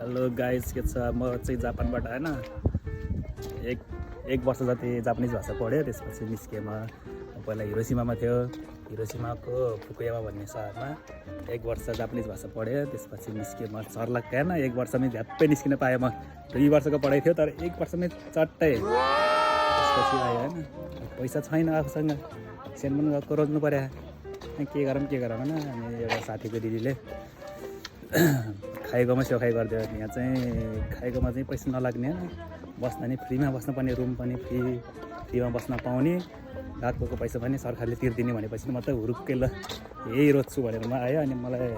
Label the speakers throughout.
Speaker 1: Hello guys, के छ? म चाहिँ जापानबाट हैन एक वर्ष जति जापानिज भाषा पढ्यो। त्यसपछि निस्केँ म। पहिला हिरोसिमामा थियो, हिरोसिमाको फुकुयामा भन्ने सहरमा 1 वर्ष जापानिज भाषा पढ्यो। त्यसपछि निस्केँ म। सर्लक्क हैन 1 वर्षमै झ्याप्पै निस्किन पाएँ म। 2 वर्षको पढाइ थियो तर 1 वर्षमै चट्टै। त्यसपछि आयो हैन, पैसा छैन आफूसँग, सेन्मन गएको रोज्नु पर्यो। के गरौँ हैन। अनि एउटा साथीको दिदीले खाइगोमा सेवाई गरिदियो। यहाँ चाहिँ खाइगोमा चाहिँ पैसा नलाग्ने हैन, बस्न नि फ्रीमा बस्नुपर्ने, रुम पनि फ्रीमा बस्न पाउने, रातको पैसा पनि सरकारले तिर्दिने भनेपछि म त हुरुक्कै ल यही रोज्छु भनेर म आयो। अनि मलाई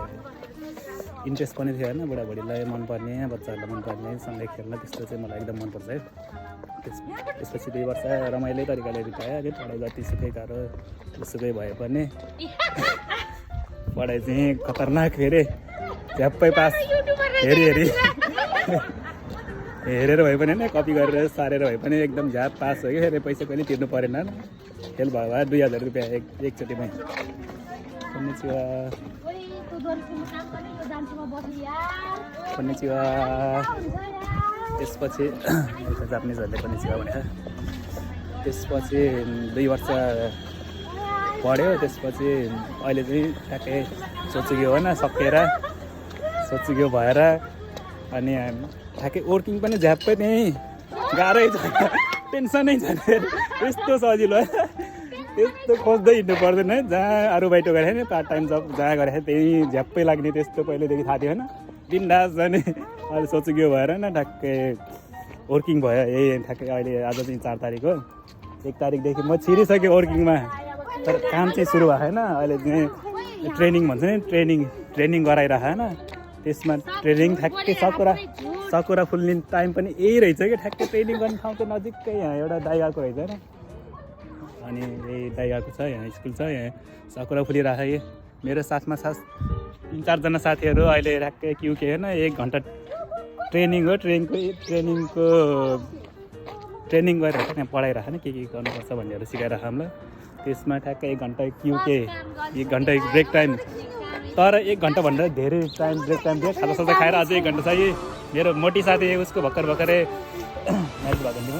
Speaker 1: इन्ट्रेस्ट पनि थियो हैन, बुढाबुढीलाई मनपर्ने, बच्चाहरूलाई मनपर्ने, सँगै खेल्न, त्यस्तो चाहिँ मलाई एकदम मनपर्छ है। त्यसपछि 2 वर्ष रमाइलो तरिकाले बितायो। अनि पढाइ जतिसुकै गाह्रो जसुकै भए पनि पढाइ चाहिँ खतरनाक फेरि झ्याप्पै पास। हेरेर भए पनि होइन, कपी गरेर सारेर भए पनि एकदम झ्याप पास हो कि। फेरि पैसा कहिले तिर्नु परेन, फेल भयो भए 2000 रुपियाँ एकचोटिमै। कन्निचिवा। त्यसपछि जापानिजहरूले कन्निचिवा भने। त्यसपछि 2 वर्ष पढ्यो। त्यसपछि अहिले चाहिँ ठ्याक्कै सोचेको होइन, सकेर सोचेको भएर अनि ठ्याक्कै वर्किङ पनि झ्याप्पै त्यहीँ गाह्रै छ, टेन्सनै छैन। यस्तो सजिलो है, त्यस्तो खोज्दै हिँड्नु पर्दैन है। जहाँ अरू बाइटो गरेँ नि, पार्ट टाइम जब जहाँ गरेँ त्यही झ्याप्पै लाग्ने, त्यस्तो पहिल्यैदेखि थाहा थियो होइन। बिन्दास जाने। अहिले सोचेको भएर न ठ्याक्कै वर्किङ भयो। यही ठ्याक्कै अहिले आज चाहिँ 4 तारिक हो। 1 तारिकदेखि म छिरिसकेँ वर्किङमा, तर काम चाहिँ सुरु भएको छैन। अहिले चाहिँ ट्रेनिङ भन्छ नि, ट्रेनिङ गराइरहेको होइन। त्यसमा ट्रेनिङ ठ्याक्कै सकुरा फुल्ने टाइम पनि यही रहेछ कि, ठ्याक्कै ट्रेनिङ गर्ने ठाउँको नजिकै यहाँ एउटा दाइगाको रहेछ होइन। अनि यही दाइगाको छ, यहाँ स्कुल छ, यहाँ सकुरा फुलिरहेको। यही मेरो साथमा 3-4 जना साथीहरू अहिले ठ्याक्कै क्युके होइन। 1 घन्टा ट्रेनिङ हो। ट्रेनिङ गरेर त्यहाँ पढाइरहेको नि, के गर्नुपर्छ भन्नेहरू सिकाइरहेको हामीलाई। त्यसमा ठ्याक्कै 1 घन्टा क्युके, 1 घन्टा ब्रेक टाइम। तर 1 घन्टाभन्दा धेरै टाइम ब्रेक टाइम थियो। खाजासाजा खाएर अझै 1 घन्टा चाहिँ मेरो मोटी साथी उसको भर्खरै म्याच भएको थियो।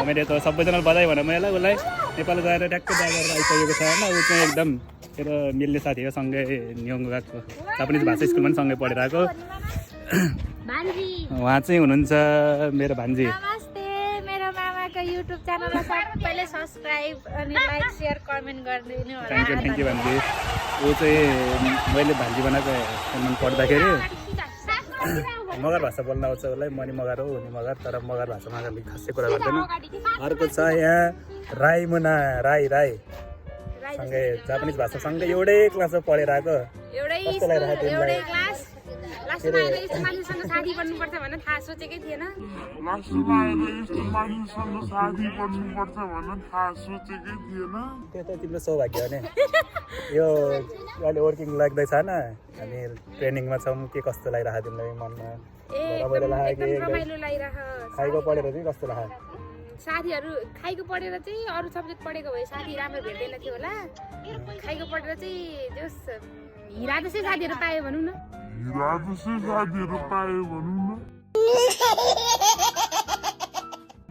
Speaker 1: मैले त सबैजनालाई बधाई भनेँ मैले उसलाई। नेपाल गएर ट्याक्कै जाँगर आइसकेको छ होइन। ऊ चाहिँ एकदम मेरो मिल्ने साथी हो, सँगै न्योङ गएको, जापानिज भाषा स्कुलमा पनि सँगै पढेर आएको। उहाँ चाहिँ हुनुहुन्छ मेरो भान्जी।
Speaker 2: युट्युब च्यानललाई सबैले सब्सक्राइब अनि लाइक सेयर कमेन्ट गरिदिनु होला।
Speaker 1: थ्याङ्क यू भान्जी। ऊ चाहिँ मैले भान्जी बनाएको मन पढ्दाखेरि मगर भाषा बोल्न आउँछ उसलाई। म नि मगर हो, हुने मगर, तर मगर भाषामा अलिक खासै कुरा गर्दैन। अर्को छ यहाँ राई मुना, राई सँगै जापानिज भाषासँगै एउटै क्लासमा पढेर आएको।
Speaker 2: साथी बन्नुपर्छ भनेर थाहा सोचेकै थिएन।
Speaker 1: त्यो त तिम्रो सौभाग्य हो नि। यो अहिले वर्किङ लाग्दैछ होइन, हामी ट्रेनिङमा छौँ। के कस्तो लागिरहेको तिमीलाई मनमा? रमाइलो लाग्यो? खाइको पढेर चाहिँ कस्तो लाग्यो?
Speaker 2: साथीहरू खाइको पढेर चाहिँ अरू सब्जेक्ट पढेको भए साथी राम्रो भेट्दैन थियो होला। खाइको पढेर चाहिँ जस हिरा जस्तै साथीहरू पायो भनौँ न।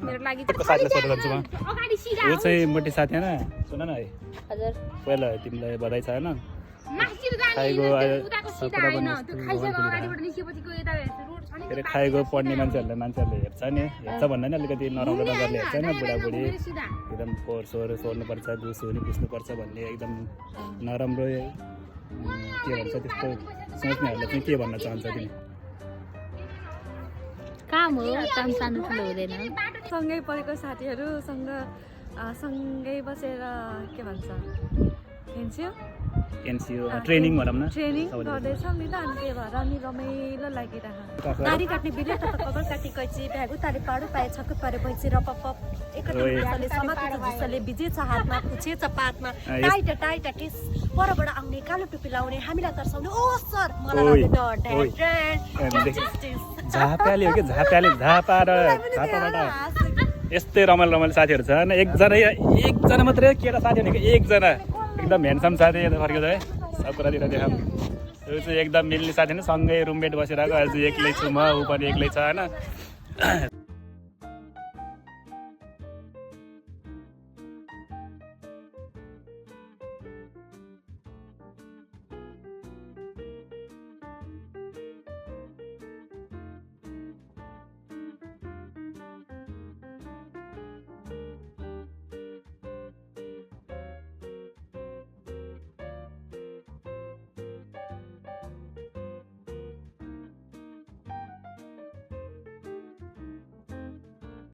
Speaker 2: मेरो लागि
Speaker 1: ऊ चाहिँ मोटी साथी होइन। सुन न है, पहिला तिमीलाई बधाई छ होइन। फेरि खाएको पढ्ने मान्छेहरूले हेर्छ नि, हेर्छ भन्दा नि अलिकति नराम्रो नगरले हेर्छ होइन। बुढाबुढी एकदम पोहोर सोहोर सोर्नुपर्छ, दुसो पनि पुस्नुपर्छ भन्ने एकदम नराम्रो के भन्छ त्यस्तो सोच्नेहरूलाई चाहिँ के भन्न चाहन्छ तिमी?
Speaker 2: काम हो, सानो ठुलो हुँदैन।
Speaker 3: सँगै पढेको साथीहरूसँग सँगै बसेर के भन्छ
Speaker 1: एनसिओ ट्रेनिङ भनौँ न,
Speaker 3: ट्रेनिङ गर्दैछौँ नि त। अनि त्यही भएर नि रमाइलो लागिरहेको। दारी काट्ने बिले त कबर काटी कैची भ्यागु तारे पाडु पाए छक्क पारे भैँची र पप एकले समातेको जुसले बिजेछ हातमा, पुछेछ पातमा, टाइट टिस परबाट आउने कालो टुपी लाउने, हामीलाई तर्साउने। ओ सर मलाई
Speaker 1: झाप्याले हो कि झापाबाट यस्तै रमाइलो साथीहरू छ होइन। एकजना मात्रै केटा साथी भनेको, एकजना एकदम ह्यान्डसम साथी फर्केको छ है। सब कुरातिर देखाऊँ यो चाहिँ एकदम मिल्ने साथी नै सँगै रुममेट बसिरहेको आज एक्लै छु म ऊ पनि एक्लै छ होइन